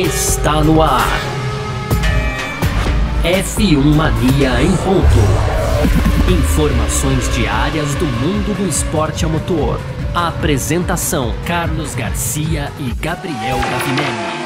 está no ar. F1 Mania em ponto. Informações diárias do mundo do esporte a motor. A apresentação: Carlos Garcia e Gabriel Gavinelli.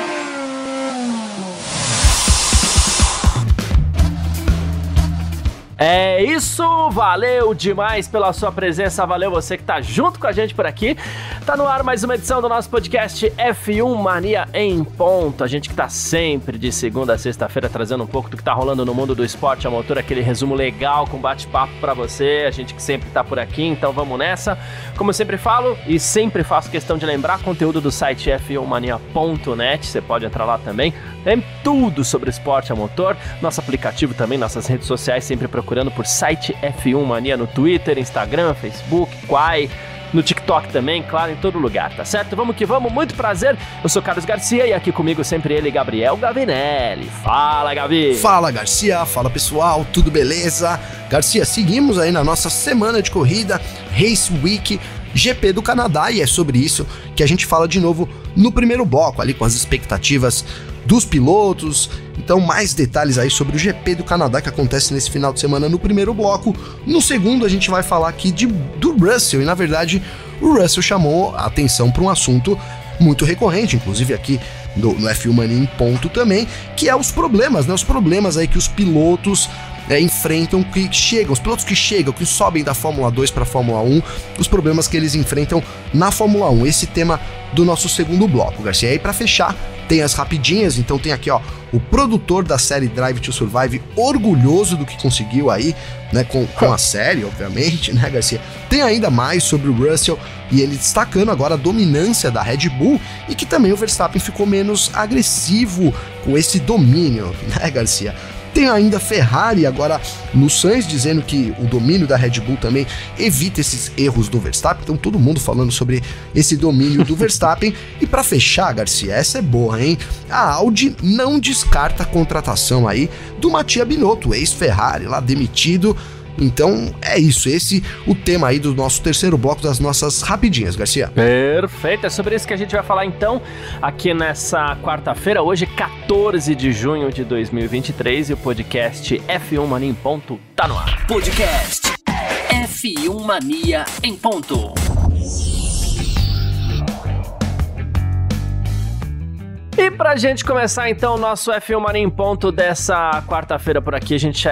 É isso, valeu demais pela sua presença, valeu você que tá junto com a gente por aqui. Tá no ar mais uma edição do nosso podcast F1 Mania em ponto. A gente que tá sempre de segunda a sexta-feira trazendo um pouco do que tá rolando no mundo do esporte a motor, aquele resumo legal com bate-papo pra você, a gente que sempre tá por aqui, então vamos nessa. Como eu sempre falo e sempre faço questão de lembrar, conteúdo do site f1mania.net, você pode entrar lá também, tem tudo sobre esporte a motor, nosso aplicativo também, nossas redes sociais, sempre procurando por site F1 Mania no Twitter, Instagram, Facebook, Quai, no TikTok também, claro, em todo lugar, tá certo? Vamos que vamos, muito prazer, eu sou Carlos Garcia e aqui comigo sempre ele, Gabriel Gavinelli. Fala, Gavi! Fala, Garcia, fala pessoal, tudo beleza? Garcia, seguimos aí na nossa semana de corrida, Race Week, GP do Canadá, e é sobre isso que a gente fala de novo no primeiro bloco, ali com as expectativas dos pilotos. Então, mais detalhes aí sobre o GP do Canadá que acontece nesse final de semana no primeiro bloco. No segundo, a gente vai falar aqui do Russell, e na verdade o Russell chamou a atenção para um assunto muito recorrente, inclusive aqui no F1 Mania em ponto também, que é os problemas, né? Os problemas aí que os pilotos enfrentam, os pilotos que chegam, que sobem da Fórmula 2 para a Fórmula 1, os problemas que eles enfrentam na Fórmula 1. Esse tema do nosso segundo bloco, Garcia. E aí, para fechar, tem as rapidinhas, então tem aqui, ó, o produtor da série Drive to Survive, orgulhoso do que conseguiu aí, né, com a série, obviamente, né, Garcia? Tem ainda mais sobre o Russell, e ele destacando agora a dominância da Red Bull, e que também o Verstappen ficou menos agressivo com esse domínio, né, Garcia? Tem ainda Ferrari agora no Sainz, dizendo que o domínio da Red Bull também evita esses erros do Verstappen. Então todo mundo falando sobre esse domínio do Verstappen. E para fechar, Garcia, essa é boa, hein? A Audi não descarta a contratação aí do Mattia Binotto, ex-Ferrari, lá demitido. Então é isso, esse o tema aí do nosso terceiro bloco das nossas rapidinhas, Garcia. Perfeito, é sobre isso que a gente vai falar então aqui nessa quarta-feira, hoje 14 de junho de 2023, e o podcast F1 Mania em ponto tá no ar. Podcast F1 Mania em ponto. E pra gente começar então o nosso F1 Mania em ponto dessa quarta-feira por aqui, a gente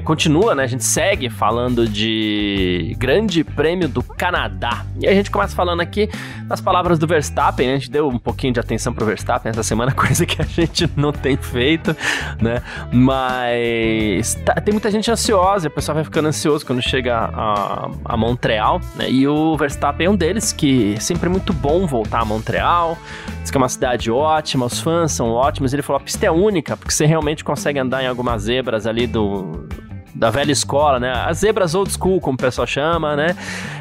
continua, né? A gente segue falando de Grande Prêmio do Canadá. E a gente começa falando aqui das palavras do Verstappen, né? A gente deu um pouquinho de atenção pro Verstappen essa semana, coisa que a gente não tem feito, né? Mas tem muita gente ansiosa, o pessoal vai ficando ansioso quando chega a Montreal, né? E o Verstappen é um deles, que sempre é muito bom voltar a Montreal, diz que é uma cidade ótima, os fãs são ótimos. Ele falou, a pista é única, porque você realmente consegue andar em algumas zebras ali da velha escola, né? As zebras old school, como o pessoal chama, né?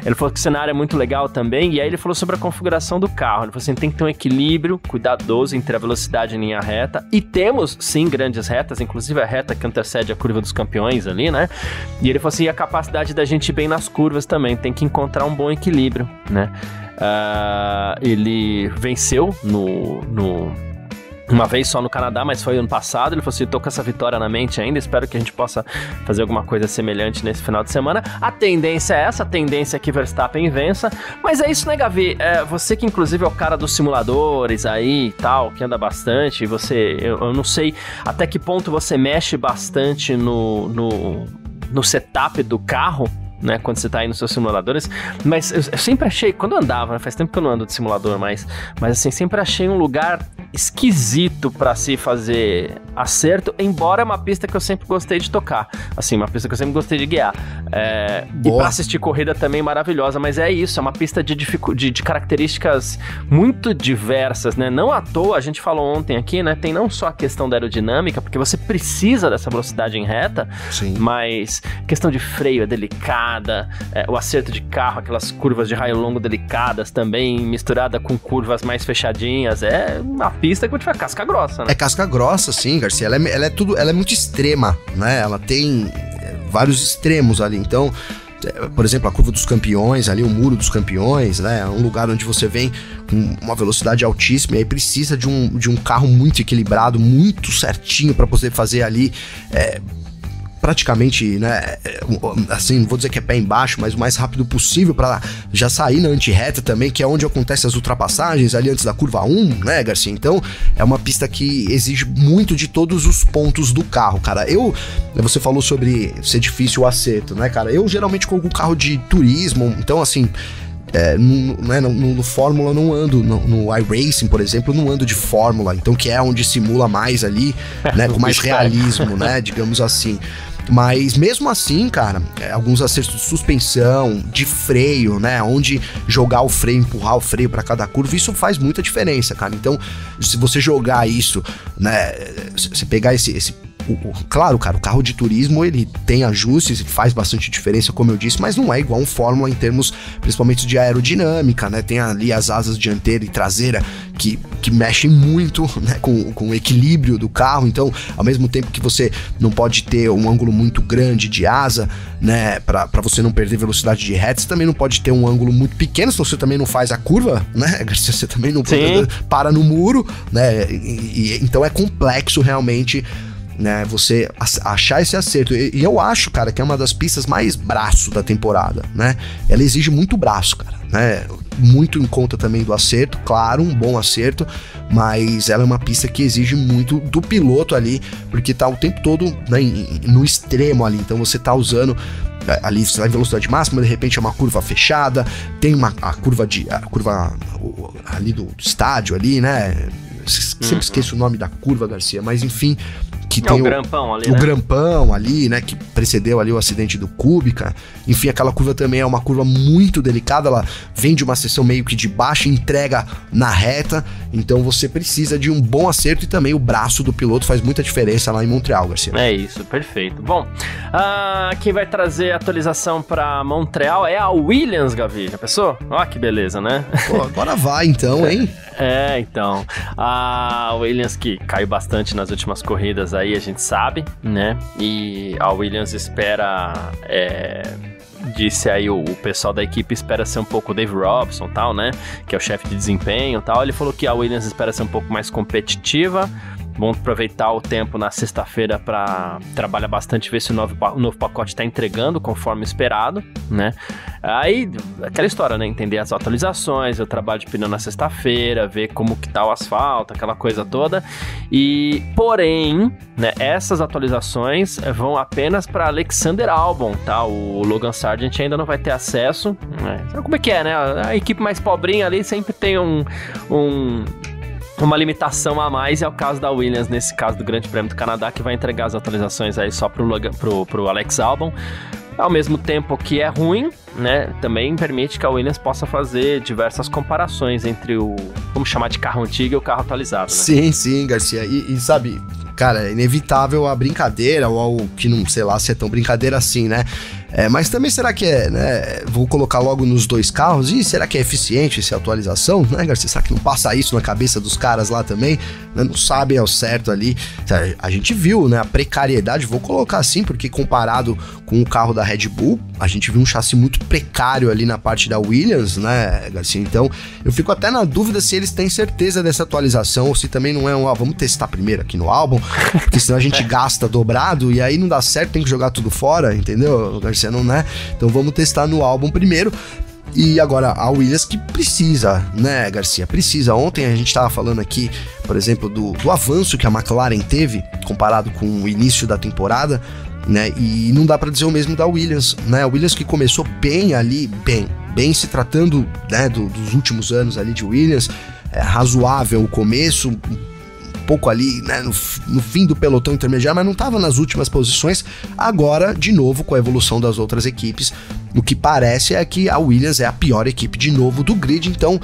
Ele falou que o cenário é muito legal também, e aí ele falou sobre a configuração do carro. Ele falou assim, tem que ter um equilíbrio cuidadoso entre a velocidade em linha reta, e temos, sim, grandes retas, inclusive a reta que antecede a curva dos campeões ali, né? E ele falou assim, a capacidade da gente ir bem nas curvas também, tem que encontrar um bom equilíbrio, né? Ele venceu uma vez só no Canadá, mas foi ano passado. Ele falou assim, tô com essa vitória na mente ainda, espero que a gente possa fazer alguma coisa semelhante nesse final de semana. A tendência é essa, a tendência é que Verstappen vença, mas é isso, né, Gavi? Você que inclusive é o cara dos simuladores aí e tal, que anda bastante, eu não sei até que ponto você mexe bastante no setup do carro, né, quando você tá aí nos seus simuladores, mas eu sempre achei, quando eu andava, né, faz tempo que eu não ando de simulador mas assim, sempre achei um lugar esquisito pra se fazer acerto, embora é uma pista que eu sempre gostei de tocar, assim, uma pista que eu sempre gostei de guiar, e pra assistir corrida também maravilhosa, mas é isso, é uma pista de características muito diversas, né, não à toa, a gente falou ontem aqui, né, tem não só a questão da aerodinâmica, porque você precisa dessa velocidade em reta, sim, mas questão de freio é delicada, o acerto de carro, aquelas curvas de raio longo delicadas também, misturada com curvas mais fechadinhas, é uma pista que eu vou te falar, casca grossa, né? É casca grossa, sim, Garcia, ela é muito extrema, né, ela tem vários extremos ali, então por exemplo, a curva dos campeões, ali o muro dos campeões, né? É um lugar onde você vem com uma velocidade altíssima e aí precisa de um carro muito equilibrado, muito certinho para poder fazer ali praticamente, né, assim, não vou dizer que é pé embaixo, mas o mais rápido possível para já sair na antirreta também, que é onde acontecem as ultrapassagens, ali antes da curva 1, né, Garcia? Então, é uma pista que exige muito de todos os pontos do carro, cara. Você falou sobre ser difícil o acerto, né, cara? Eu geralmente coloco carro de turismo, então, assim, no Fórmula não ando, no iRacing, por exemplo, não ando de Fórmula, então que é onde simula mais ali, né, com mais realismo, né, digamos assim. Mas mesmo assim, cara, alguns acertos de suspensão, de freio, né, onde jogar o freio, empurrar o freio para cada curva, isso faz muita diferença, cara. Então, se você jogar isso, né, você pegar claro, cara, o carro de turismo, ele tem ajustes, faz bastante diferença, como eu disse, mas não é igual um Fórmula em termos, principalmente de aerodinâmica, né? Tem ali as asas dianteira e traseira que mexem muito, né, com o equilíbrio do carro. Então, ao mesmo tempo que você não pode ter um ângulo muito grande de asa, né, pra você não perder velocidade de reta, você também não pode ter um ângulo muito pequeno, senão você também não faz a curva, né? Você também não para no muro, né? Então é complexo realmente, né, você achar esse acerto. E eu acho, cara, que é uma das pistas mais braço da temporada, né? Ela exige muito braço, cara, né? Muito em conta também do acerto, claro, um bom acerto, mas ela é uma pista que exige muito do piloto ali, porque tá o tempo todo, né, no extremo ali, então você tá usando ali, você vai em velocidade máxima, de repente é uma curva fechada, tem a curva ali do estádio ali, né? Sempre esqueço o nome da curva, Garcia, mas enfim, que tem o grampão ali, o grampão ali, né, que precedeu ali o acidente do Kubica. Enfim, aquela curva também é uma curva muito delicada, ela vem de uma seção meio que de baixo e entrega na reta, então você precisa de um bom acerto e também o braço do piloto faz muita diferença lá em Montreal, Garcia. É isso, perfeito. Bom, quem vai trazer a atualização para Montreal é a Williams, Gavi, já pensou? Ó, que beleza, né? Pô, agora vai então, hein? Então, a Williams que caiu bastante nas últimas corridas aí, a gente sabe, né? E a Williams espera, disse aí o pessoal da equipe espera ser um pouco o Dave Robson, tal, né? Que é o chefe de desempenho, tal. Ele falou que a Williams espera ser um pouco mais competitiva. Vamos aproveitar o tempo na sexta-feira para trabalhar bastante, ver se o novo pacote está entregando conforme esperado, né? Aí, aquela história, né? Entender as atualizações, o trabalho de pneu na sexta-feira, ver como que tá o asfalto, aquela coisa toda. E, porém, né, essas atualizações vão apenas para Alexander Albon, tá? O Logan Sargent ainda não vai ter acesso, né? Sabe como é que é, né? A equipe mais pobrinha ali sempre tem uma limitação a mais, é o caso da Williams, nesse caso do Grande Prêmio do Canadá, que vai entregar as atualizações aí só pro Alex Albon. Ao mesmo tempo que é ruim, né, também permite que a Williams possa fazer diversas comparações entre vamos chamar de carro antigo e o carro atualizado, né? Sim, Garcia, e sabe, cara, é inevitável a brincadeira, ou algo que não, sei lá, se é tão brincadeira assim, né? Mas também será que né? Vou colocar logo nos dois carros, e será que é eficiente essa atualização, né, Garcia? Será que não passa isso na cabeça dos caras lá também? Né? Não sabem ao certo ali. A gente viu, né, a precariedade, vou colocar assim, porque comparado com o carro da Red Bull, a gente viu um chassi muito precário ali na parte da Williams, né, Garcia? Então, eu fico até na dúvida se eles têm certeza dessa atualização, ou se também não é vamos testar primeiro aqui no álbum, porque senão a gente gasta dobrado, e aí não dá certo, tem que jogar tudo fora, entendeu, Garcia? Não, né? Então vamos testar no álbum primeiro. E agora a Williams que precisa, né, Garcia? Precisa. Ontem a gente estava falando aqui, por exemplo, do avanço que a McLaren teve comparado com o início da temporada, né? E não dá para dizer o mesmo da Williams, né? A Williams que começou bem ali, bem se tratando, né, dos últimos anos ali de Williams, razoável o começo, pouco ali, né, no fim do pelotão intermediário, mas não estava nas últimas posições. Agora, de novo, com a evolução das outras equipes, o que parece é que a Williams é a pior equipe de novo do grid, então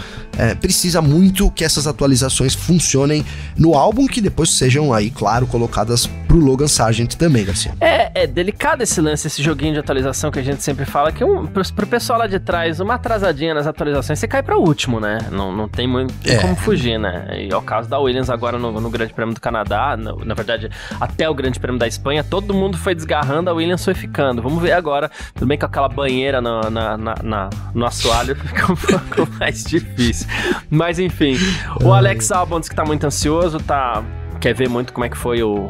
precisa muito que essas atualizações funcionem no álbum, que depois sejam aí, claro, colocadas pro Logan Sargent também, Garcia. É delicado esse lance, esse joguinho de atualização que a gente sempre fala, que pro pessoal lá de trás, uma atrasadinha nas atualizações, você cai pra último, né? Não tem muito como fugir, né? E é o caso da Williams agora no Grande Prêmio do Canadá, na verdade, até o Grande Prêmio da Espanha, todo mundo foi desgarrando, a Williams foi ficando. Vamos ver agora, tudo bem que aquela banheira no assoalho fica um pouco mais difícil. Mas enfim, o Alex Albon diz que tá muito ansioso, quer ver muito como é que foi o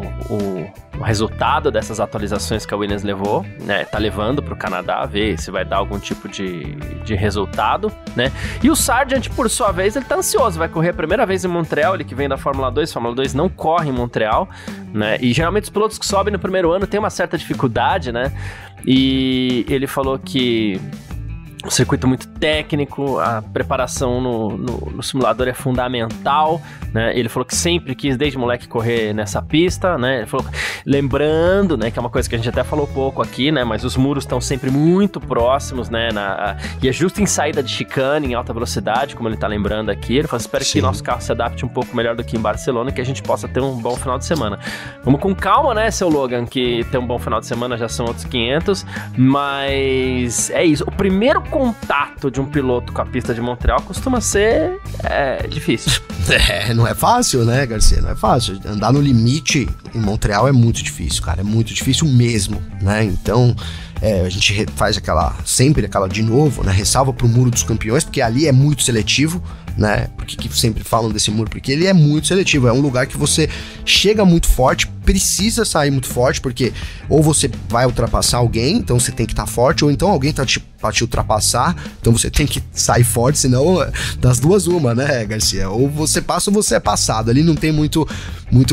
resultado dessas atualizações que a Williams levou, né? Tá levando pro Canadá, ver se vai dar algum tipo de resultado, né? E o Sargent, por sua vez, ele tá ansioso, vai correr a primeira vez em Montreal, ele que vem da Fórmula 2, Fórmula 2 não corre em Montreal, né? E geralmente os pilotos que sobem no primeiro ano têm uma certa dificuldade, né? E ele falou que o circuito muito técnico, a preparação no simulador é fundamental, né? Ele falou que sempre quis, desde moleque, correr nessa pista, né? Ele falou, lembrando, né, que é uma coisa que a gente até falou pouco aqui, né? Mas os muros estão sempre muito próximos, né? E é justo em saída de chicane, em alta velocidade, como ele tá lembrando aqui. Ele falou, espero que nosso carro se adapte um pouco melhor do que em Barcelona e que a gente possa ter um bom final de semana. Vamos com calma, né, seu Logan, que ter um bom final de semana já são outros 500, mas é isso. O primeiro contato de um piloto com a pista de Montreal costuma ser difícil. Não é fácil, né, Garcia? Não é fácil. Andar no limite em Montreal é muito difícil, cara. É muito difícil mesmo, né? Então, a gente faz sempre aquela de novo, né? Ressalva pro Muro dos Campeões, porque ali é muito seletivo, né? Porque que sempre falam desse muro? Porque ele é muito seletivo. É um lugar que você chega muito forte, precisa sair muito forte, porque ou você vai ultrapassar alguém, então você tem que estar forte, ou então alguém tá pra te ultrapassar, então você tem que sair forte, senão das duas uma, né, Garcia? Ou você passa ou você é passado. Ali não tem muito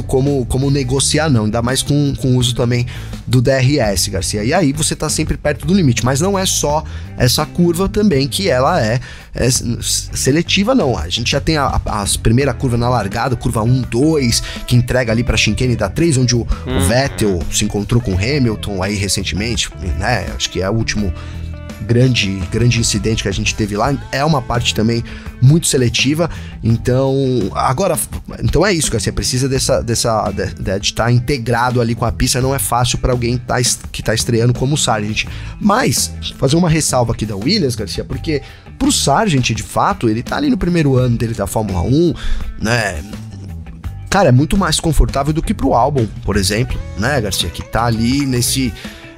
como negociar, não, ainda mais com o uso também do DRS, Garcia. E aí você tá sempre perto do limite, mas não é só essa curva também que ela é seletiva, não. A gente já tem a primeira curva na largada, curva 1, 2, que entrega ali pra chicane da 3, onde o Vettel se encontrou com o Hamilton aí recentemente, né? Acho que é o último grande incidente que a gente teve lá. É uma parte também muito seletiva. Então é isso, Garcia, precisa de estar integrado ali com a pista. Não é fácil para alguém que tá estreando como o Sargent. Mas fazer uma ressalva aqui da Williams, Garcia, porque pro Sargent, de fato, ele tá ali no primeiro ano dele da Fórmula 1, né? Cara, é muito mais confortável do que pro Albon, por exemplo, né, Garcia, que tá ali nesse...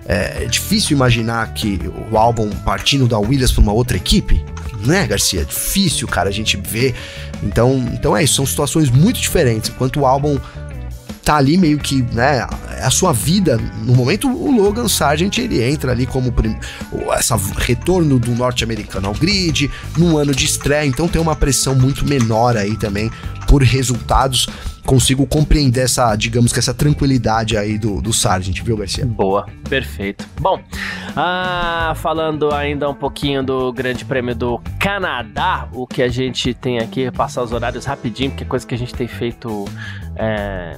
É difícil imaginar que o Albon partindo da Williams para uma outra equipe, né, Garcia? É difícil, cara, a gente ver. Então é isso, são situações muito diferentes. Enquanto o Albon tá ali meio que, né, é a sua vida. No momento, o Logan Sargent, ele entra ali como esse retorno do norte-americano ao grid, num ano de estreia, então tem uma pressão muito menor aí também por resultados. Consigo compreender essa tranquilidade aí do Sargent, viu, Garcia? Boa, perfeito. Bom, falando ainda um pouquinho do Grande Prêmio do Canadá, o que a gente tem aqui, passar os horários rapidinho, porque é coisa que a gente tem feito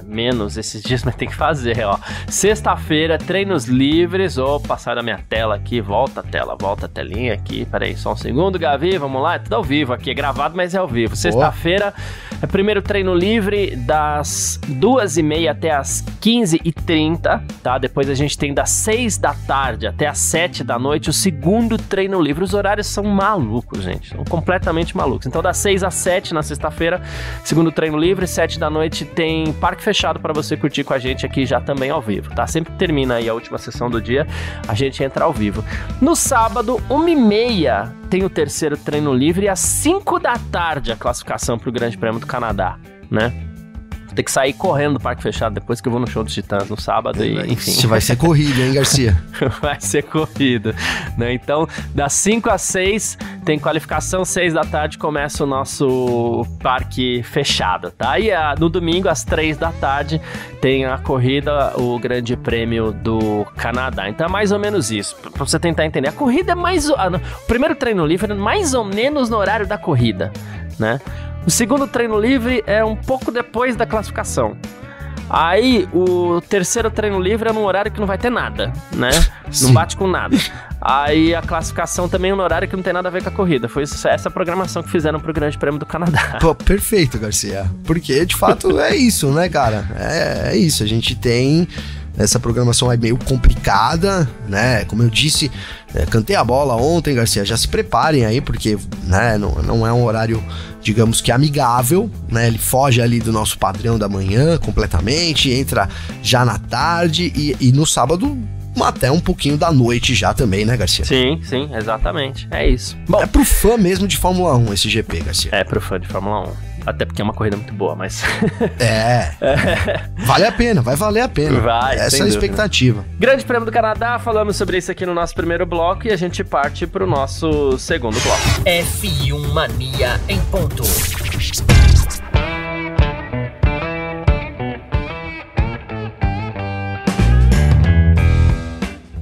menos esses dias, mas tem que fazer, ó. Sexta-feira, treinos livres. Opa, sai da minha tela aqui, volta a telinha aqui, peraí, só um segundo, Gavi, vamos lá, é tudo ao vivo aqui, é gravado, mas é ao vivo. Sexta-feira, primeiro treino livre das 2h30 até as 15h30, tá? Depois a gente tem das 6 da tarde até as 7 da noite o segundo treino livre. Os horários são malucos, gente, são completamente malucos. Então das 6 às 7 na sexta-feira, segundo treino livre, 7 da noite tem parque fechado para você curtir com a gente aqui já também ao vivo, tá? Sempre que termina aí a última sessão do dia, a gente entra ao vivo. No sábado, 1h30 tem o terceiro treino livre e às 5 da tarde a classificação para o Grande Prêmio do Canadá, né? Vou ter que sair correndo do parque fechado depois que eu vou no show dos Titãs no sábado e enfim. Isso vai ser corrido, hein, Garcia? Vai ser corrido, né? Então, das 5 às 6 tem qualificação, 6 da tarde começa o nosso parque fechado, tá? E no domingo, às 3 da tarde, tem a corrida, o Grande Prêmio do Canadá. Então é mais ou menos isso, pra você tentar entender. A corrida é o primeiro treino livre é mais ou menos no horário da corrida, né? O segundo treino livre é um pouco depois da classificação. Aí o terceiro treino livre é num horário que não vai ter nada, né? Sim. Não bate com nada. Aí a classificação também é no horário que não tem nada a ver com a corrida. Foi essa programação que fizeram pro Grande Prêmio do Canadá. Pô, perfeito, Garcia. Porque, de fato, é isso, né, cara? É isso. A gente tem... Essa programação é meio complicada, né? Como eu disse, cantei a bola ontem, Garcia. Já se preparem aí, porque né, não é um horário, digamos que amigável, né? Ele foge ali do nosso padrão da manhã completamente, entra já na tarde e no sábado até um pouquinho da noite já também, né, Garcia? Sim, exatamente. É isso. Bom, é pro fã mesmo de Fórmula 1 esse GP, Garcia. É pro fã de Fórmula 1. Até porque é uma corrida muito boa, mas... Vale a pena, vai valer a pena. Vai, essa é a expectativa. Grande Prêmio do Canadá, falamos sobre isso aqui no nosso primeiro bloco e a gente parte pro nosso segundo bloco. F1 Mania em ponto.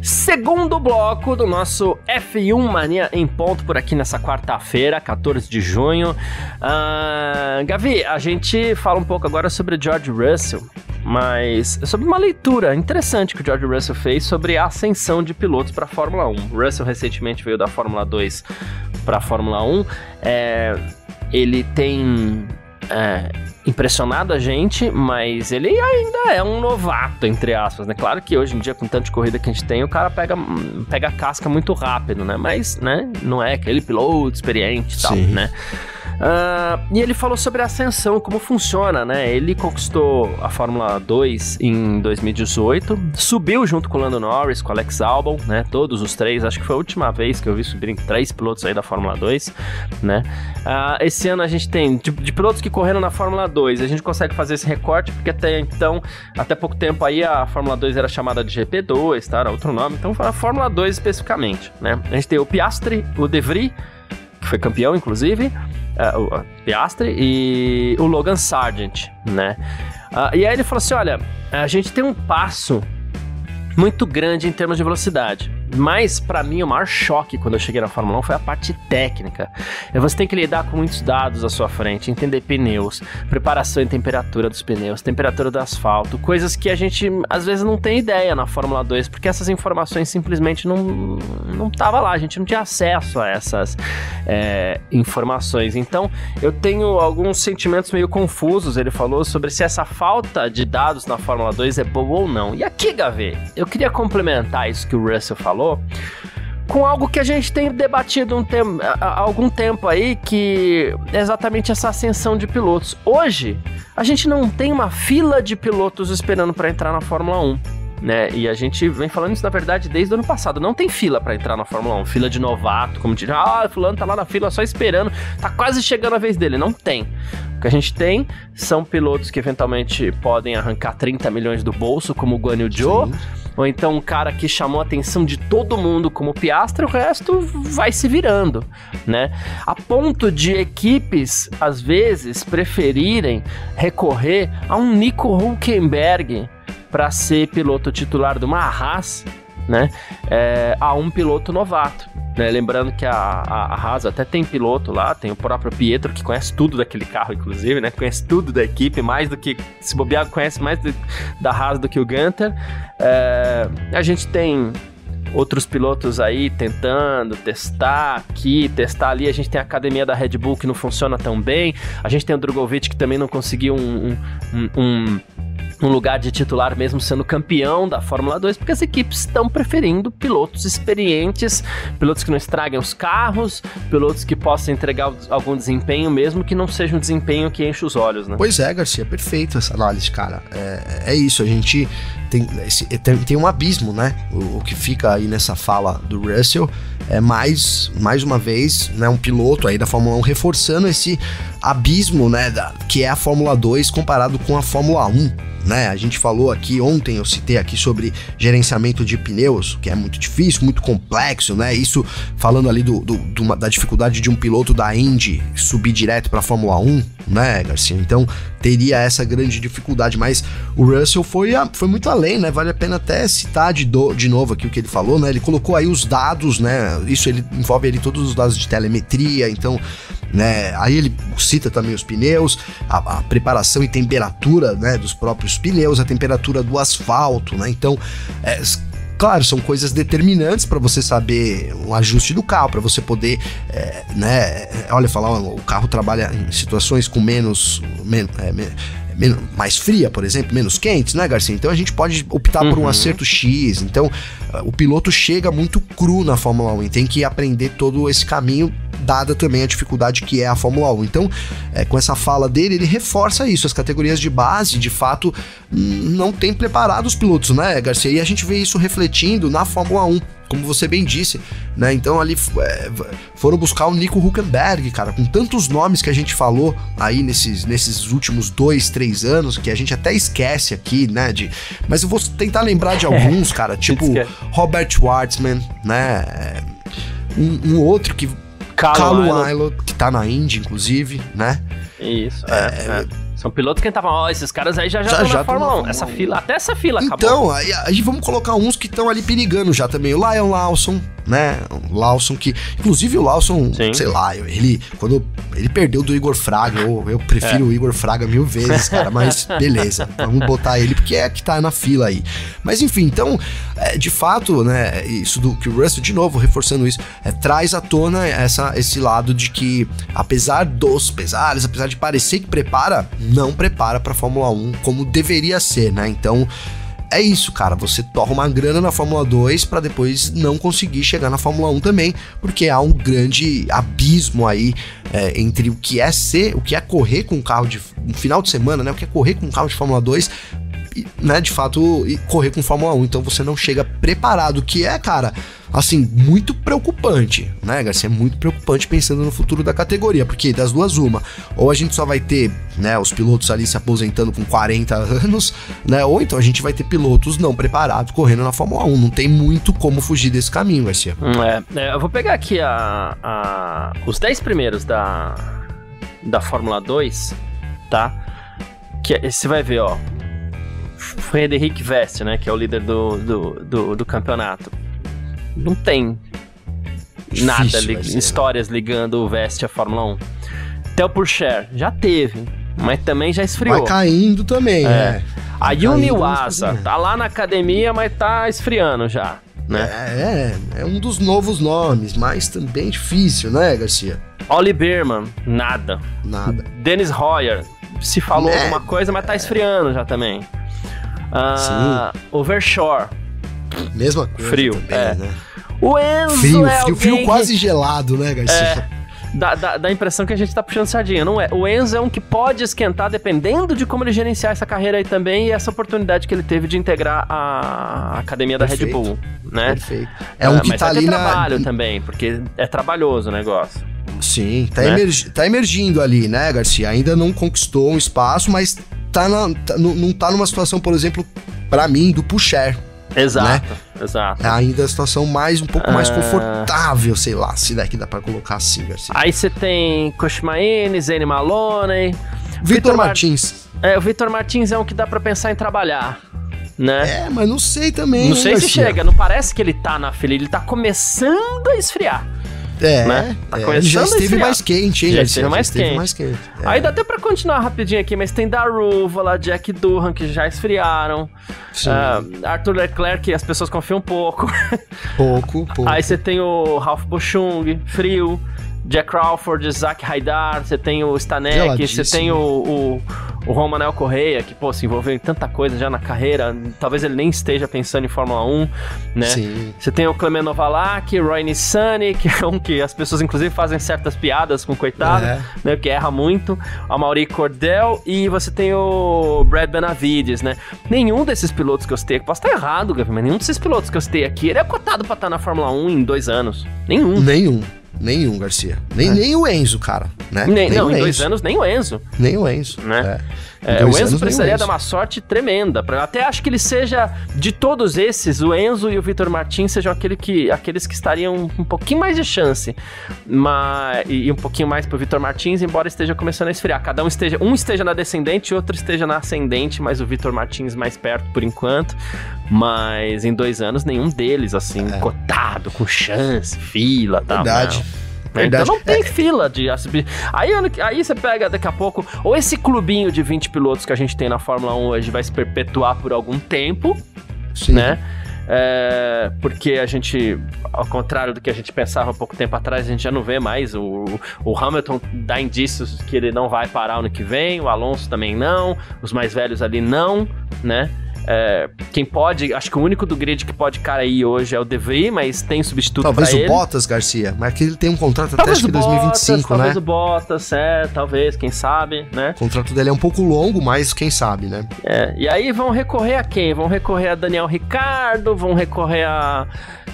Segundo bloco do nosso F1 Mania em ponto por aqui nessa quarta-feira, 14 de junho. Gavi, a gente fala um pouco agora sobre o George Russell, mas sobre uma leitura interessante que o George Russell fez sobre a ascensão de pilotos para a Fórmula 1. O Russell recentemente veio da Fórmula 2 para a Fórmula 1. Ele tem... impressionado a gente, mas ele ainda é um novato, entre aspas, né? Claro que hoje em dia, com tanta corrida que a gente tem, o cara pega a casca muito rápido, né? Mas, né, não é aquele piloto experiente e tal, né? E ele falou sobre a ascensão, como funciona, né? Ele conquistou a Fórmula 2 em 2018, subiu junto com o Lando Norris, com o Alex Albon, né? Todos os três, acho que foi a última vez que eu vi subirem 3 pilotos aí da Fórmula 2, né? Esse ano a gente tem, de pilotos que correram na Fórmula 2, a gente consegue fazer esse recorte, porque até pouco tempo aí a Fórmula 2 era chamada de GP2, tá? Era outro nome, então foi a Fórmula 2 especificamente, né? A gente tem o Piastri, o De Vries, que foi campeão, inclusive, o Piastri, e o Logan Sargent, né? E aí ele falou assim, olha, a gente tem um passo muito grande em termos de velocidade, mas pra mim o maior choque quando eu cheguei na Fórmula 1 foi a parte técnica. Você tem que lidar com muitos dados à sua frente, entender pneus, preparação e temperatura dos pneus, temperatura do asfalto, coisas que a gente às vezes não tem ideia na Fórmula 2, porque essas informações simplesmente não tava lá, a gente não tinha acesso a essas informações. Então eu tenho alguns sentimentos meio confusos, ele falou, sobre se essa falta de dados na Fórmula 2 é boa ou não. E aqui, Gavê, eu queria complementar isso que o Russell falou com algo que a gente tem debatido há algum tempo aí, que é exatamente essa ascensão de pilotos. Hoje, a gente não tem uma fila de pilotos esperando para entrar na Fórmula 1. Né? E a gente vem falando isso, na verdade, desde o ano passado. Não tem fila pra entrar na Fórmula 1, fila de novato, como diz, fulano tá lá na fila só esperando, tá quase chegando a vez dele. Não tem. O que a gente tem são pilotos que eventualmente podem arrancar 30 milhões do bolso, como o Guan Yu Zhou, ou então um cara que chamou a atenção de todo mundo, como o Piastri, o resto vai se virando, né? A ponto de equipes, às vezes, preferirem recorrer a um Nico Hülkenberg para ser piloto titular de uma Haas, né, a um piloto novato, né? Lembrando que a Haas até tem piloto lá, tem o próprio Pietro, que conhece tudo daquele carro, inclusive, né, conhece tudo da equipe, mais do que, se bobear, conhece mais da Haas do que o Gunter. A gente tem outros pilotos aí tentando testar aqui, testar ali. A gente tem a academia da Red Bull que não funciona tão bem, a gente tem o Drogovic que também não conseguiu um lugar de titular mesmo sendo campeão da Fórmula 2, porque as equipes estão preferindo pilotos experientes, pilotos que não estraguem os carros, pilotos que possam entregar algum desempenho, mesmo que não seja um desempenho que enche os olhos, né? Pois é, Garcia, perfeito essa análise, cara. É isso, a gente tem um abismo, né? O que fica aí nessa fala do Russell é mais uma vez, né, um piloto aí da Fórmula 1 reforçando esse abismo, né, que é a Fórmula 2 comparado com a Fórmula 1. Né? A gente falou aqui ontem, eu citei aqui sobre gerenciamento de pneus, que é muito difícil, muito complexo, né? Isso falando ali da dificuldade de um piloto da Indy subir direto para a Fórmula 1, né, Garcia? Então teria essa grande dificuldade, mas o Russell foi muito além, né? Vale a pena até citar de novo aqui o que ele falou, né? Ele colocou aí os dados, né? Isso ele envolve ali todos os dados de telemetria, então, né? Aí ele cita também os pneus, a preparação e temperatura, né, dos próprios pneus, a temperatura do asfalto, né? Então, claro, são coisas determinantes para você saber o ajuste do carro, para você poder, falar, o carro trabalha em situações com mais fria, por exemplo, menos quentes, né, Garcia? Então a gente pode optar por um acerto X. Então o piloto chega muito cru na Fórmula 1 e tem que aprender todo esse caminho, dada também a dificuldade que é a Fórmula 1. Então, com essa fala dele, ele reforça isso. As categorias de base, de fato, não têm preparado os pilotos, né, Garcia? E a gente vê isso refletindo na Fórmula 1, como você bem disse, né? Então ali foram buscar o Nico Hülkenberg, cara, com tantos nomes que a gente falou aí nesses últimos 2-3 anos, que a gente até esquece aqui, né? Mas eu vou tentar lembrar de alguns, cara, tipo Robert Schwartzman, né? Um outro que... Callum Ilott, que tá na Indy, inclusive, né? Isso, São pilotos que estavam, esses caras aí já estão na Fórmula 1. Até essa fila acabou. Então, aí vamos colocar uns que estão ali perigando já também. O Liam Lawson, né? O Lawson que... Inclusive o Lawson, sei lá, quando ele perdeu do Igor Fraga, eu prefiro o Igor Fraga 1000 vezes, cara, mas beleza, vamos botar ele porque é que tá na fila aí. Mas enfim, então, de fato, né, isso do que o Russell, de novo, reforçando isso, traz à tona esse lado de que, apesar dos pesares, apesar de parecer que prepara, não prepara pra Fórmula 1 como deveria ser, né? Então, é isso, cara, você torra uma grana na Fórmula 2 pra depois não conseguir chegar na Fórmula 1 também, porque há um grande abismo aí entre o que é correr com um carro um final de semana, né? O que é correr com um carro de Fórmula 2, né, de fato, e correr com Fórmula 1. Então você não chega preparado, que é, cara, assim, muito preocupante, né, Garcia? É muito preocupante pensando no futuro da categoria, porque das duas uma, ou a gente só vai ter, né, os pilotos ali se aposentando com 40 anos, né, ou então a gente vai ter pilotos não preparados correndo na Fórmula 1. Não tem muito como fugir desse caminho, Garcia. Eu vou pegar aqui os 10 primeiros da Fórmula 2, tá? Que você vai ver, ó, Frederic Vest, né, que é o líder do campeonato. Não tem nada, histórias ligando o Vest à Fórmula 1. Theo Pourchaire já teve, mas também já esfriou. Vai caindo também, né? A Yumi Wasa tá lá na academia, mas tá esfriando já, né? É um dos novos nomes, mas também difícil, né, Garcia? Oli Bearman, nada. Dennis Hoyer, se falou alguma coisa, mas tá esfriando já também. O Verschoor, mesma coisa. Frio, também, né? O Enzo frio quase gelado, né, Garcia? Dá a impressão que a gente tá puxando sardinha, não é? O Enzo é um que pode esquentar dependendo de como ele gerenciar essa carreira aí também, e essa oportunidade que ele teve de integrar a academia da Red Bull, né? Perfeito. É um que mas tá ali trabalho também, porque é trabalhoso o negócio. Sim, tá emergindo ali, né, Garcia? Ainda não conquistou um espaço, mas não tá numa situação, por exemplo, pra mim, do Pourchaire. Exato, né? Exato. É ainda a situação um pouco mais confortável, sei lá, se daqui dá pra colocar assim, Garcia. Aí você tem Koshmaene, Zane Maloney, Vitor Martins. O Vitor Martins é um que dá pra pensar em trabalhar, né? Mas não sei também. Não sei Garcia. Se chega, não parece que ele tá na fila, ele tá começando a esfriar. Né? Ele já esteve mais quente, hein? Já esteve mais quente. Aí dá até pra continuar rapidinho aqui, mas tem Daruvala, Jack Durham, que já esfriaram. Arthur Leclerc, que as pessoas confiam um pouco. Pouco. Aí você tem o Ralf Boschung, frio. Jack Crawford, Zach Haidar, você tem o Stanek, você tem o Romanel Correia, que, se envolveu em tanta coisa já na carreira, talvez ele nem esteja pensando em Fórmula 1, né? Sim. Você tem o Clement Novalak, Roy Nissany, que é um que as pessoas, inclusive, fazem certas piadas com o coitado, né? Que erra muito. O Amaury Cordell, e você tem o Brad Benavides, né? Nenhum desses pilotos que eu citei, posso estar errado, Gavi, mas nenhum desses pilotos que eu citei aqui, ele é cotado pra estar na Fórmula 1 em 2 anos. Nenhum. Nenhum, Garcia. Nem o Enzo, cara, né? Não, em 2 anos, nem o Enzo. Nem o Enzo, né? O Enzo precisaria dar uma sorte tremenda. Até acho que ele seja, de todos esses, o Enzo e o Vitor Martins sejam aqueles que estariam um pouquinho mais de chance. E um pouquinho mais pro Vitor Martins, embora esteja começando a esfriar. Um esteja na descendente e outro esteja na ascendente, mas o Vitor Martins mais perto por enquanto. Mas em 2 anos, nenhum deles, assim, cotado, com chance, fila e tal. Verdade. Então não tem fila de subir. Aí você pega daqui a pouco, ou esse clubinho de 20 pilotos que a gente tem na Fórmula 1 hoje vai se perpetuar por algum tempo, sim, né? Porque a gente, ao contrário do que a gente pensava há pouco tempo atrás, a gente já não vê mais. O Hamilton dá indícios que ele não vai parar ano que vem, o Alonso também não, os mais velhos ali não, né? Quem pode, acho que o único do grid que pode cair hoje é o De Vries, mas tem substituto pra ele. Talvez o Bottas, Garcia, mas que ele tem um contrato até acho que 2025, talvez o Bottas, talvez, quem sabe, né? O contrato dele é um pouco longo, mas quem sabe, né? E aí vão recorrer a quem? Vão recorrer a Daniel Ricciardo, vão recorrer a,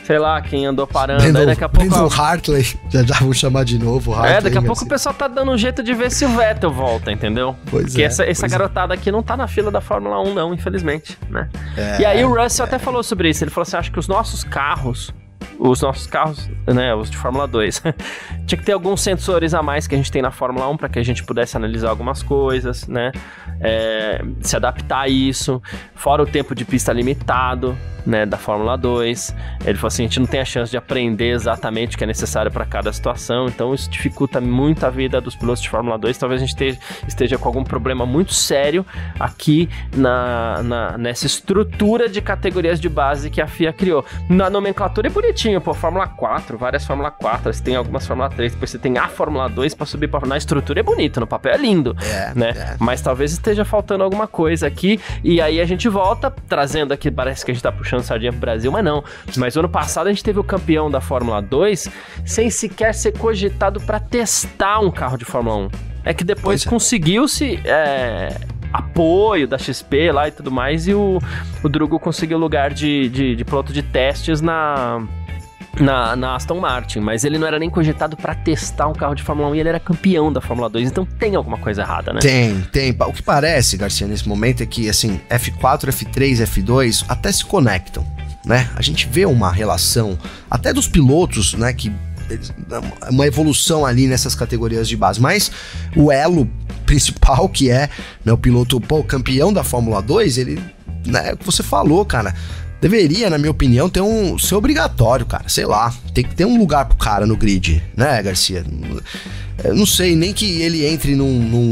sei lá, quem andou parando. Aí daqui a pouco Brandon Hartley, já vou chamar de novo o Hartley. Daqui a pouco o pessoal tá dando um jeito de ver se o Vettel volta, entendeu? Porque essa garotada aqui não tá na fila da Fórmula 1 não, infelizmente, né? E aí o Russell até falou sobre isso, ele falou assim, acho que os nossos carros, né, os de Fórmula 2, tinha que ter alguns sensores a mais que a gente tem na Fórmula 1 para que a gente pudesse analisar algumas coisas, né, se adaptar a isso, fora o tempo de pista limitado, né, da Fórmula 2. Ele falou assim, a gente não tem a chance de aprender exatamente o que é necessário para cada situação, então isso dificulta muito a vida dos pilotos de Fórmula 2. Talvez a gente esteja com algum problema muito sério aqui nessa estrutura de categorias de base que a FIA criou. Na nomenclatura é bonitinho, Fórmula 4, várias Fórmula 4, você tem algumas Fórmula 3, depois você tem a Fórmula 2 para subir na estrutura é bonito, no papel é lindo, né? Mas talvez esteja faltando alguma coisa aqui, e aí a gente volta trazendo aqui, parece que a gente tá puxando sardinha pro Brasil, mas não. Mas ano passado a gente teve o campeão da Fórmula 2 sem sequer ser cogitado para testar um carro de Fórmula 1. É que depois conseguiu-se apoio da XP lá e tudo mais, e o Drugo conseguiu lugar de piloto de testes na Aston Martin, mas ele não era nem cogitado para testar um carro de Fórmula 1 e ele era campeão da Fórmula 2, então tem alguma coisa errada, né? Tem. O que parece, Garcia, nesse momento é que, assim, F4, F3, F2 até se conectam, né? A gente vê uma relação, até dos pilotos, né, que uma evolução ali nessas categorias de base, mas o elo principal, que é, né, o piloto, campeão da Fórmula 2, ele, né, o que você falou, cara, deveria, na minha opinião, ser obrigatório, cara, sei lá, tem que ter um lugar pro cara no grid, né, Garcia? Eu não sei, nem que ele entre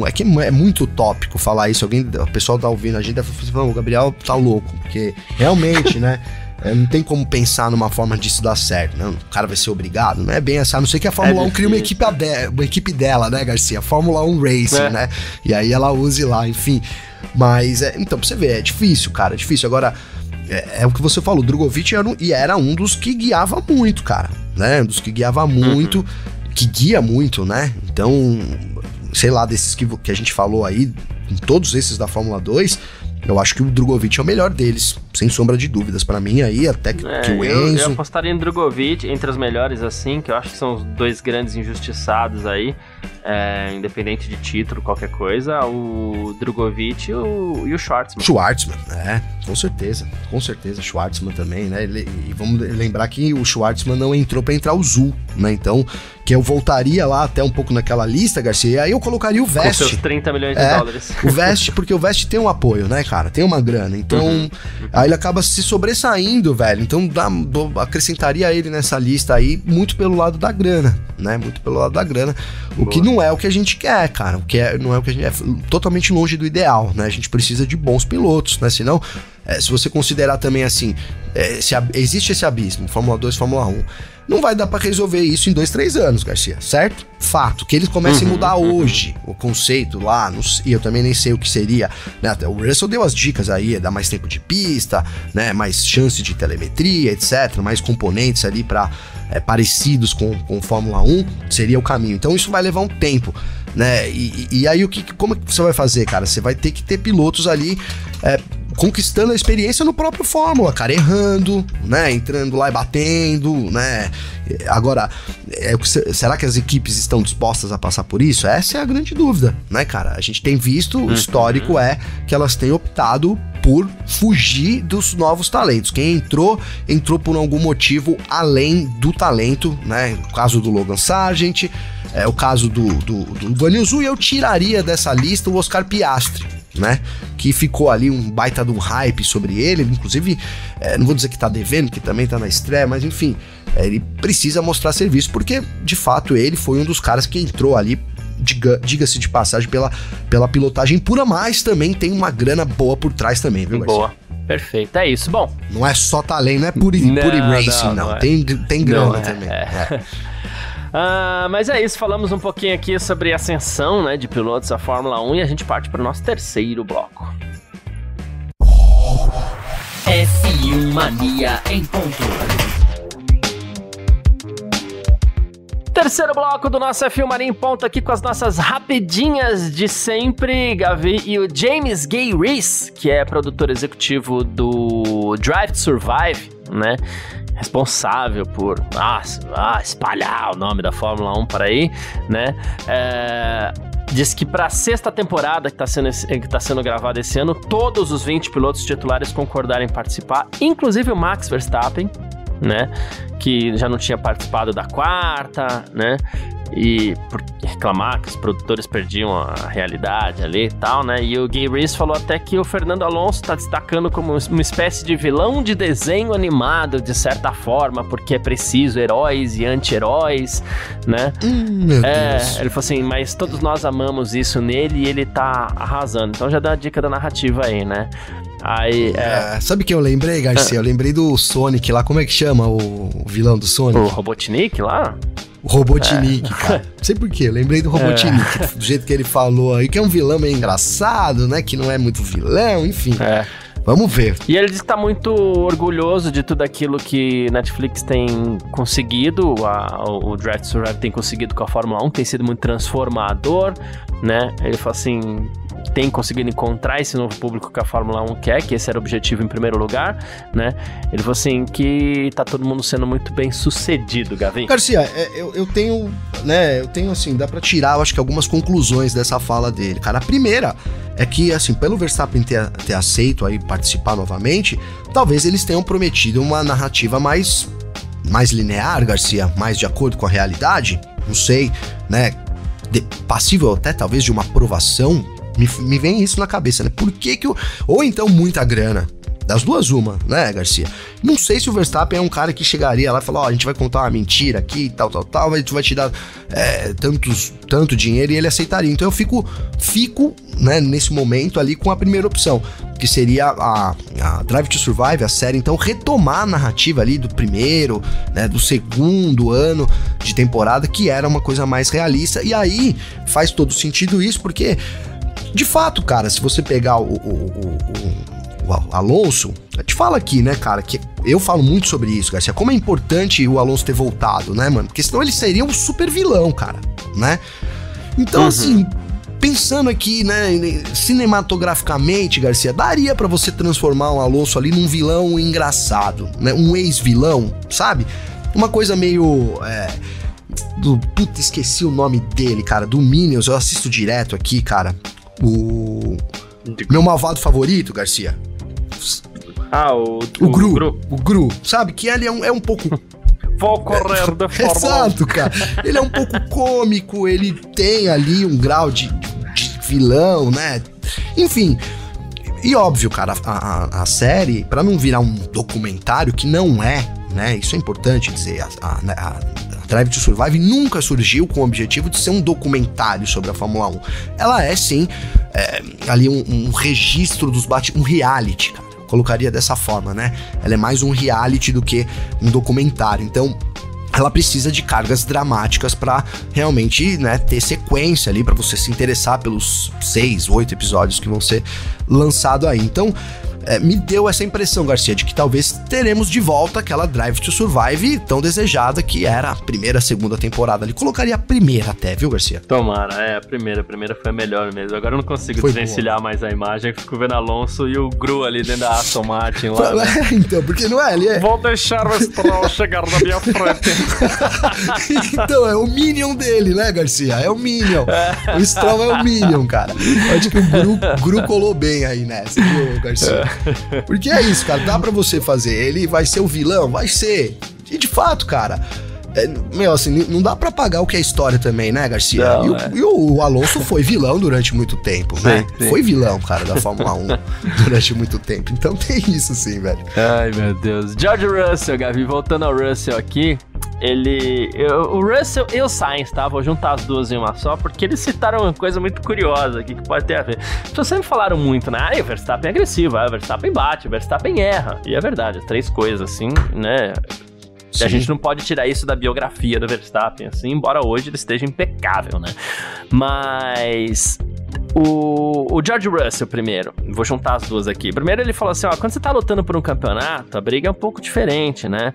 é que é muito utópico falar isso, o pessoal tá ouvindo a gente deve falar, o Gabriel tá louco, porque realmente, né, não tem como pensar numa forma disso dar certo, né? O cara vai ser obrigado, não é bem assim, a não ser que a Fórmula 1 crie uma equipe dela, né, Garcia? Fórmula 1 Racing, né? E aí ela use lá, enfim. Mas, então, pra você ver, é difícil, cara, é difícil. Agora, é o que você falou, o Drogovic era um dos que guiava muito, cara, né? Um dos que guiava muito, que guia muito, né? Então, sei lá, desses que a gente falou aí, em todos esses da Fórmula 2, eu acho que o Drogovic é o melhor deles, sem sombra de dúvidas. Pra mim aí, até que o Enzo... Eu apostaria em Drogovic, entre os melhores assim, que eu acho que são os dois grandes injustiçados aí, independente de título, qualquer coisa, o Drogovic e o Schwartzman. Schwartzman, com certeza, Schwartzman também, né? E vamos lembrar que o Schwartzman não entrou pra entrar o Zul, né? Então, que eu voltaria lá até um pouco naquela lista, Garcia, e aí eu colocaria o Vest. Com seus 30 milhões de dólares. O Vest, porque o Vest tem um apoio, né, cara? Tem uma grana, então aí ele acaba se sobressaindo, velho, então acrescentaria ele nessa lista aí muito pelo lado da grana, né, o que não é o que a gente quer, cara, não é o que a gente é totalmente longe do ideal, né, a gente precisa de bons pilotos, né, senão, se você considerar também assim, existe esse abismo, Fórmula 2, Fórmula 1, não vai dar pra resolver isso em 2-3 anos, Garcia, certo? Fato, que eles comecem a mudar hoje o conceito lá, e eu também nem sei o que seria, né? Até o Russell deu as dicas aí, dar mais tempo de pista, né? Mais chance de telemetria, etc, mais componentes ali para parecidos com Fórmula 1, seria o caminho. Então isso vai levar um tempo, né? E aí como é que você vai fazer, cara? Você vai ter que ter pilotos ali conquistando a experiência no próprio Fórmula, cara, errando, né, entrando lá e batendo, né. Agora, será que as equipes estão dispostas a passar por isso? Essa é a grande dúvida, né, cara? A gente tem visto, o histórico é que elas têm optado por fugir dos novos talentos. Quem entrou por algum motivo além do talento, né? O caso do Logan Sargent, o caso do Guan Yu Zhou, e eu tiraria dessa lista o Oscar Piastri, né? Que ficou ali um baita de um hype sobre ele, inclusive, não vou dizer que tá devendo, que também tá na estreia, mas enfim, ele precisa mostrar serviço, porque de fato ele foi um dos caras que entrou ali, diga-se de passagem, pela pilotagem pura, mas também tem uma grana boa por trás também, viu, Garcia? Boa. Perfeito, é isso. Bom, não é só talento, não é pure racing, não. Tem grana também. Mas é isso, falamos um pouquinho aqui sobre a ascensão, né, de pilotos da Fórmula 1 e a gente parte para o nosso terceiro bloco. F1 Mania em ponto. Terceiro bloco do nosso F1 Mania em ponto aqui com as nossas rapidinhas de sempre, Gavi, e o James Gay Reese, que é produtor executivo do Drive to Survive, né, responsável por espalhar o nome da Fórmula 1 por aí, né, diz que para a sexta temporada que está sendo gravada esse ano, todos os 20 pilotos titulares concordaram em participar, inclusive o Max Verstappen, né, que já não tinha participado da quarta, né, e por reclamar que os produtores perdiam a realidade ali e tal, né, e o Gay Reese falou até que o Fernando Alonso está destacando como uma espécie de vilão de desenho animado, de certa forma, porque é preciso heróis e anti-heróis, né, meu Deus. Ele falou assim, mas todos nós amamos isso nele e ele tá arrasando, então já dá a dica da narrativa aí, né. Aí, sabe o que eu lembrei, Garcia? Eu lembrei do Sonic lá, como é que chama o vilão do Sonic? O Robotnik lá? O Robotnik, cara. Não sei porquê, eu lembrei do Robotnik, do jeito que ele falou aí, que é um vilão meio engraçado, né? Que não é muito vilão, enfim. Vamos ver. E ele diz que tá muito orgulhoso de tudo aquilo que Netflix tem conseguido, o Drive to Survive tem conseguido com a Fórmula 1, tem sido muito transformador, né? Ele fala assim, tem conseguido encontrar esse novo público que a Fórmula 1 quer, que esse era o objetivo em primeiro lugar, né? Ele falou assim, que tá todo mundo sendo muito bem sucedido, Gavin. Garcia, eu tenho, assim, dá pra tirar, eu acho que algumas conclusões dessa fala dele, cara. A primeira é que, assim, pelo Verstappen ter aceito aí participar novamente, talvez eles tenham prometido uma narrativa mais linear, Garcia, mais de acordo com a realidade, não sei, né? Passível até talvez de uma aprovação. Me vem isso na cabeça, né? Por que ou então muita grana. Das duas uma, né, Garcia? Não sei se o Verstappen é um cara que chegaria lá e falar, a gente vai contar uma mentira aqui, tal, a gente vai te dar tanto dinheiro, e ele aceitaria. Então eu fico, né, nesse momento ali com a primeira opção, que seria a Drive to Survive, a série, então retomar a narrativa ali do primeiro, né, do segundo ano de temporada, que era uma coisa mais realista, e aí faz todo sentido isso, porque de fato, cara, se você pegar o Alonso, eu te falo aqui, né, cara, que eu falo muito sobre isso, Garcia, como é importante o Alonso ter voltado, né, mano, porque senão ele seria um super vilão, cara, né, então assim, pensando aqui, né, cinematograficamente, Garcia, daria pra você transformar o Alonso ali num vilão engraçado, né, um ex-vilão, sabe, uma coisa meio, esqueci o nome dele, cara, do Minions, eu assisto direto aqui, cara, o meu malvado favorito, Garcia. O Gru, sabe? Que ele é um pouco... Vou correr da Fórmula 1. Exato, cara. Ele é um pouco cômico, ele tem ali um grau de vilão, né? Enfim, e óbvio, cara, a série, pra não virar um documentário, que não é, né? Isso é importante dizer, a Drive to Survive nunca surgiu com o objetivo de ser um documentário sobre a Fórmula 1. Ela é, sim, ali um registro dos um reality, cara. Colocaria dessa forma, né? Ela é mais um reality do que um documentário. Então, ela precisa de cargas dramáticas pra realmente, né, ter sequência ali, pra você se interessar pelos 6, 8 episódios que vão ser lançados aí. Então, me deu essa impressão, Garcia, de que talvez teremos de volta aquela Drive to Survive tão desejada que era a primeira, segunda temporada. Ele colocaria a primeira até, viu, Garcia? Tomara, a primeira foi a melhor mesmo. Agora eu não consigo desvencilhar mais a imagem, fico vendo Alonso e o Gru ali dentro da Aston Martin lá. Né? Então, porque não é, ele é... Vou deixar o Stroll chegar na minha frente. Então, é o Minion dele, né, Garcia? É o Minion. O Stroll é o Minion, cara. Eu acho que o Gru colou bem aí nessa, viu, Garcia? Porque é isso, cara, dá pra você fazer. Ele vai ser o vilão? Vai ser. E de fato, cara, assim, não dá pra apagar o que é história também, né, Garcia? Não, e o Alonso foi vilão durante muito tempo, né? Sim. Foi vilão, cara, da Fórmula 1 durante muito tempo. Então tem isso sim, velho. Ai, meu Deus. George Russell, Gavi, voltando ao Russell aqui. O Russell e o Sainz, tá? Vou juntar as duas em uma só, porque eles citaram uma coisa muito curiosa aqui que pode ter a ver. Vocês sempre falaram muito, né? O Verstappen é agressivo, o Verstappen bate, o Verstappen erra. E é verdade, as 3 coisas assim, né? Sim. A gente não pode tirar isso da biografia do Verstappen, assim, embora hoje ele esteja impecável, né? Mas... O George Russell primeiro, vou juntar as duas aqui. Primeiro ele falou assim, quando você tá lutando por um campeonato, a briga é um pouco diferente, né?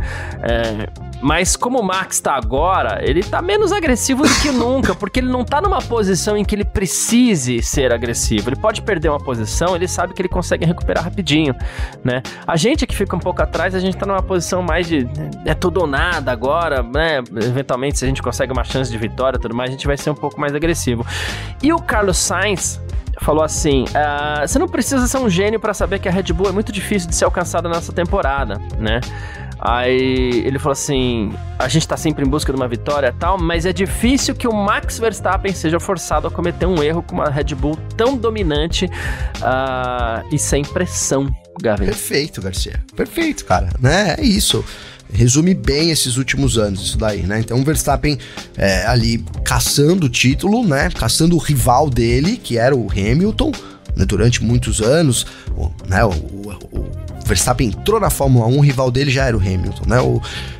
Mas como o Max tá agora, ele tá menos agressivo do que nunca, porque ele não tá numa posição em que ele precise ser agressivo. Ele pode perder uma posição, ele sabe que ele consegue recuperar rapidinho, né? A gente que fica um pouco atrás, a gente tá numa posição mais de tudo ou nada agora, né? Eventualmente, se a gente consegue uma chance de vitória e tudo mais, a gente vai ser um pouco mais agressivo. E o Carlos Sainz falou assim, você não precisa ser um gênio pra saber que a Red Bull é muito difícil de ser alcançada nessa temporada, né? Aí ele falou assim, a gente tá sempre em busca de uma vitória e tal, mas é difícil que o Max Verstappen seja forçado a cometer um erro com uma Red Bull tão dominante e sem pressão, Gavin. Perfeito, Garcia. Perfeito, cara, né? É isso. Resume bem esses últimos anos, isso daí, né? Então o Verstappen ali caçando o título, né? Caçando o rival dele, que era o Hamilton, né? Durante muitos anos, né? O Verstappen entrou na Fórmula 1, o rival dele já era o Hamilton, né?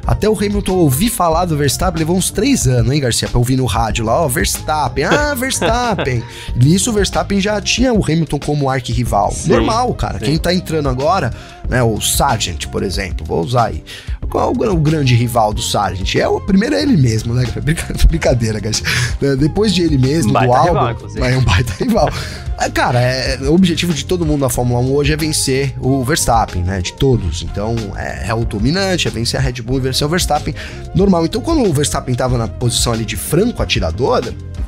Até o Hamilton ouvir falar do Verstappen levou uns 3 anos, hein, Garcia? Pra ouvir no rádio lá, Verstappen, Verstappen. Nisso o Verstappen já tinha o Hamilton como arquirrival. Normal, cara. Sim. Quem tá entrando agora, né? O Sargent, por exemplo, vou usar aí. Qual o grande rival do Sargent? O primeiro é ele mesmo, né? Brincadeira, Garcia. Depois de ele mesmo, do álbum, é um baita rival. Cara, o objetivo de todo mundo na Fórmula 1 hoje é vencer o Verstappen, né? De todos. Então, é o dominante, é vencer a Red Bull e vencer o Verstappen. Normal. Então, quando o Verstappen tava na posição ali de franco atirador,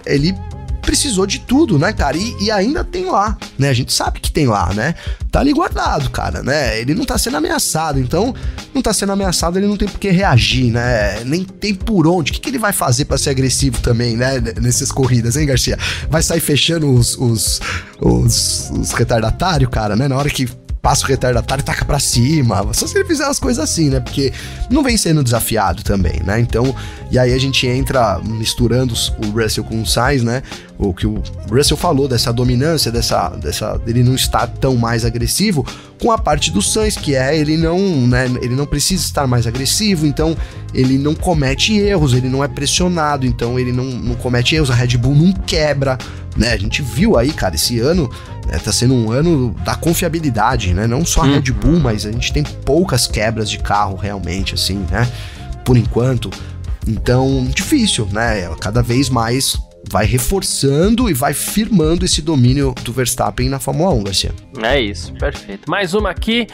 ele precisou de tudo, né, cara? E ainda tem lá, né? A gente sabe que tem lá, né? Tá ali guardado, cara, né? Ele não tá sendo ameaçado, então não tá sendo ameaçado, ele não tem por que reagir, né? Nem tem por onde. O que ele vai fazer pra ser agressivo também, né? Nessas corridas, hein, Garcia? Vai sair fechando os retardatários, cara, né? Na hora que passa o retardatário e taca pra cima. Só se ele fizer as coisas assim, né? Porque não vem sendo desafiado também, né? Então, e aí a gente entra misturando o Russell com o Sainz, né? O que o Russell falou dessa dominância, dele não estar tão mais agressivo, com a parte do Sainz, que ele não precisa estar mais agressivo, então ele não comete erros, ele não é pressionado, então ele não comete erros, a Red Bull não quebra, né? A gente viu aí, cara, esse ano tá sendo um ano da confiabilidade, né? Não só a Red Bull, mas a gente tem poucas quebras de carro realmente, assim, né? Por enquanto. Então, difícil, né? Cada vez mais vai reforçando e vai firmando esse domínio do Verstappen na Fórmula 1, Garcia. É isso, perfeito. Mais uma aqui.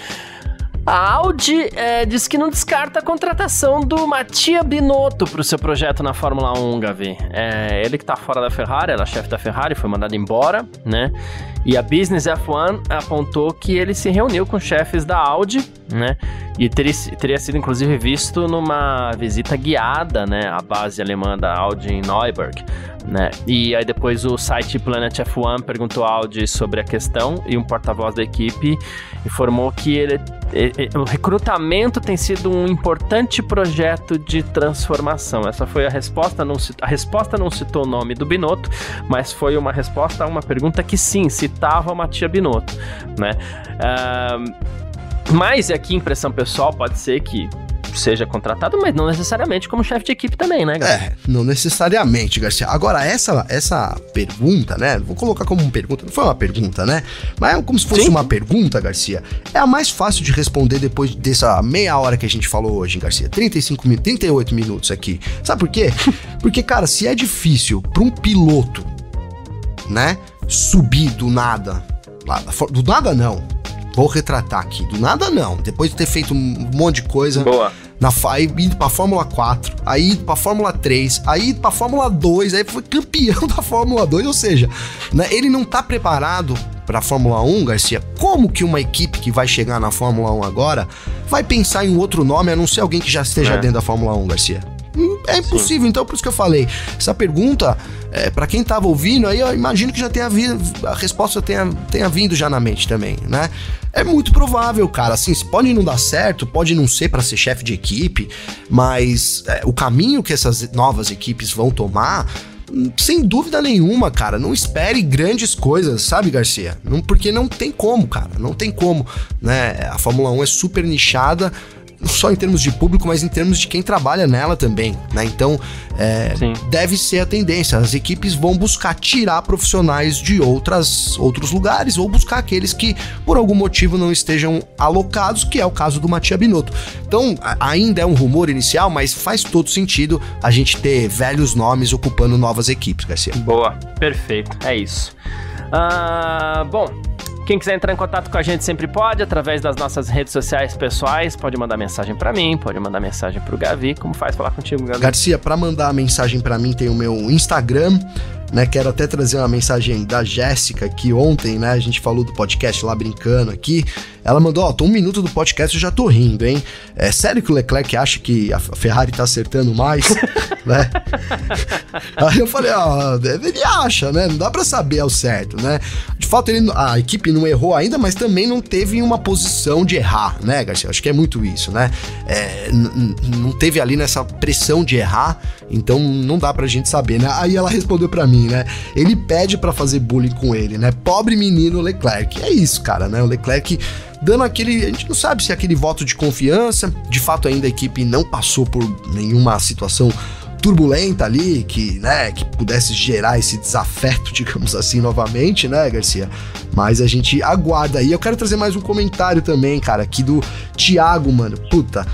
A Audi diz que não descarta a contratação do Mattia Binotto para o seu projeto na Fórmula 1, Gavi. Ele que tá fora da Ferrari, era chefe da Ferrari, foi mandado embora, né? E a Business F1 apontou que ele se reuniu com chefes da Audi, né? E teria sido inclusive visto numa visita guiada, né? À base alemã da Audi em Neuburg, né? E aí depois o site Planet F1 perguntou à Audi sobre a questão e um porta-voz da equipe informou que o recrutamento tem sido um importante projeto de transformação. Essa foi a resposta. A resposta não citou o nome do Binotto, mas foi uma resposta a uma pergunta que sim, citava o Mattia Binotto, né? Mas aqui, impressão pessoal, pode ser que seja contratado, mas não necessariamente como chefe de equipe também, né, Garcia? Não necessariamente, Garcia. Agora, essa pergunta, né? Vou colocar como uma pergunta, não foi uma pergunta, né? Mas é como se fosse uma pergunta, Garcia. É a mais fácil de responder depois dessa meia hora que a gente falou hoje, Garcia. 38 minutos aqui. Sabe por quê? Porque, cara, se é difícil para um piloto, né, subir do nada, do nada não, vou retratar aqui, do nada não, depois de ter feito um monte de coisa, boa, aí indo pra Fórmula 4, aí indo pra Fórmula 3, aí indo pra Fórmula 2, aí foi campeão da Fórmula 2, ou seja, né, ele não tá preparado pra Fórmula 1, Garcia. Como que uma equipe que vai chegar na Fórmula 1 agora vai pensar em um outro nome a não ser alguém que já esteja dentro da Fórmula 1, Garcia? É impossível. Sim. Então por isso que eu falei, essa pergunta, pra quem tava ouvindo, aí eu imagino que já tenha vindo, a resposta tenha vindo já na mente também, né? É muito provável, cara, assim, pode não dar certo, pode não ser pra ser chefe de equipe, mas o caminho que essas novas equipes vão tomar, sem dúvida nenhuma, cara, não espere grandes coisas, sabe, Garcia? Porque não tem como, cara, não tem como, né? A Fórmula 1 é super nichada, só em termos de público, mas em termos de quem trabalha nela também, né? Então, deve ser a tendência. As equipes vão buscar tirar profissionais de outros lugares ou buscar aqueles que, por algum motivo, não estejam alocados, que é o caso do Mattia Binotto. Então, ainda é um rumor inicial, mas faz todo sentido a gente ter velhos nomes ocupando novas equipes, Garcia. Boa, perfeito, é isso. Bom... Quem quiser entrar em contato com a gente sempre pode, através das nossas redes sociais pessoais, pode mandar mensagem pra mim, pode mandar mensagem pro Gavi. Como faz falar contigo, Gavi? Garcia, pra mandar mensagem pra mim tem o meu Instagram, né? Quero até trazer uma mensagem da Jéssica, que ontem, né, a gente falou do podcast lá brincando aqui. Ela mandou, tô 1 minuto do podcast e já tô rindo, hein? É sério que o Leclerc acha que a Ferrari tá acertando mais, né? Aí eu falei, ele acha, né? Não dá pra saber ao certo, né? De fato, a equipe não errou ainda, mas também não teve uma posição de errar, né, Garcia? Acho que é muito isso, né? Não teve ali nessa pressão de errar, então não dá pra gente saber, né? Aí ela respondeu pra mim, né? Ele pede pra fazer bullying com ele, né? Pobre menino Leclerc. É isso, cara, né? O Leclerc dando aquele... A gente não sabe se é aquele voto de confiança. De fato, ainda a equipe não passou por nenhuma situação turbulenta ali, que pudesse gerar esse desafeto, digamos assim, novamente, né, Garcia? Mas a gente aguarda aí. Eu quero trazer mais um comentário também, cara, aqui do Thiago, mano. Puta,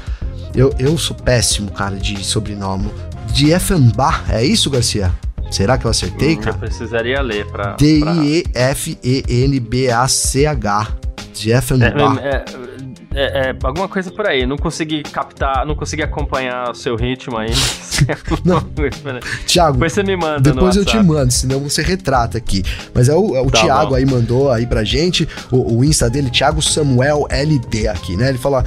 eu sou péssimo, cara, de sobrenome. De Diefenbach, é isso, Garcia? Será que eu acertei, cara? Eu precisaria ler pra... Diefenbach. Diefenbach. Alguma coisa por aí. Não consegui captar, não consegui acompanhar o seu ritmo aí. Não. Thiago, depois você me manda. Depois eu te mando, senão você retrata aqui. Mas o tá Thiago bom. Aí mandou aí pra gente o Insta dele, Thiago Samuel LD aqui, né? Ele fala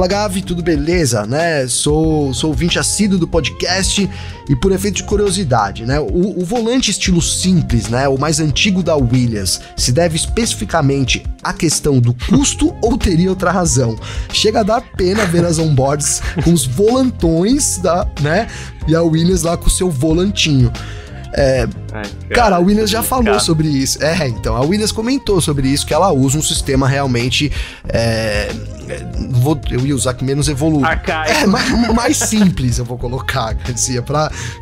Gavi, tudo beleza, né? Sou ouvinte assíduo do podcast e por efeito de curiosidade, né? O volante estilo simples, né? O mais antigo da Williams, se deve especificamente à questão do custo ou teria outra razão? Chega a dar pena ver as onboards com os volantões né? E a Williams lá com o seu volantinho. Cara, a Williams já falou sobre isso. Então, a Williams comentou sobre isso, que ela usa um sistema realmente... eu ia usar que menos evoluído. Mais simples, eu vou colocar, Garcia,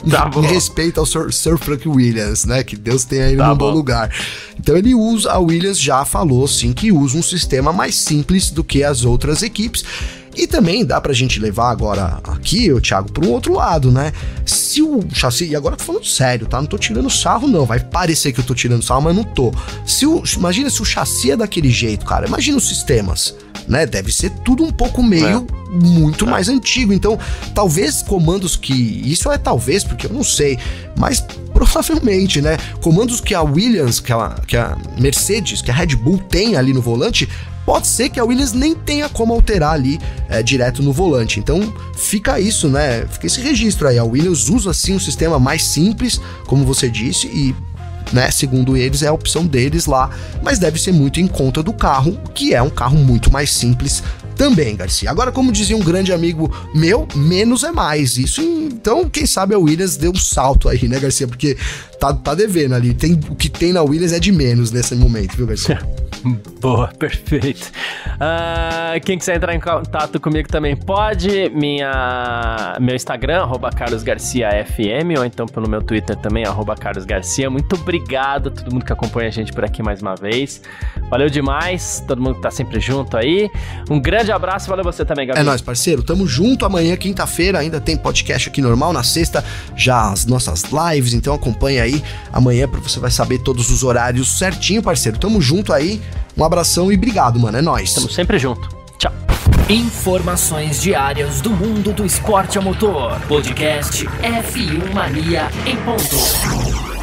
em respeito ao Sir Frank Williams, né? Que Deus tenha ele num bom lugar. Então a Williams já falou, sim, que usa um sistema mais simples do que as outras equipes. E também dá pra gente levar agora aqui, Thiago, para um outro lado, né? Se o chassi... E agora eu tô falando sério, tá? Não tô tirando sarro, não. Vai parecer que eu tô tirando sarro, mas não tô. Imagina se o chassi é daquele jeito, cara. Imagina os sistemas, né? Deve ser tudo um pouco muito mais antigo. Então, talvez comandos que... Isso talvez, porque eu não sei. Mas provavelmente, né? Comandos que a Williams, que a Mercedes, que a Red Bull tem ali no volante... Pode ser que a Williams nem tenha como alterar ali direto no volante. Então fica isso, né? Fica esse registro aí. A Williams usa sim um sistema mais simples, como você disse, e, né, segundo eles, é a opção deles lá, mas deve ser muito em conta do carro, que é um carro muito mais simples também, Garcia. Agora, como dizia um grande amigo meu, menos é mais. Isso, então, quem sabe a Williams deu um salto aí, né, Garcia? Porque tá devendo ali. O que tem na Williams é de menos nesse momento, viu, Garcia? Boa, perfeito. Quem quiser entrar em contato comigo também pode. Meu Instagram, @carlosgarciafm, ou então pelo meu Twitter também, @carlosgarcia. Muito obrigado a todo mundo que acompanha a gente por aqui mais uma vez. Valeu demais, todo mundo que tá sempre junto aí. Um grande abraço, valeu você também, Gabi. É nóis, parceiro. Tamo junto. Amanhã, quinta-feira, ainda tem podcast aqui normal. Na sexta, já as nossas lives. Então acompanha aí amanhã, você vai saber todos os horários certinho, parceiro. Tamo junto aí. Um abração e obrigado, mano. É nóis. Tamo sempre junto. Tchau. Informações diárias do mundo do esporte a motor. Podcast F1 Mania em ponto.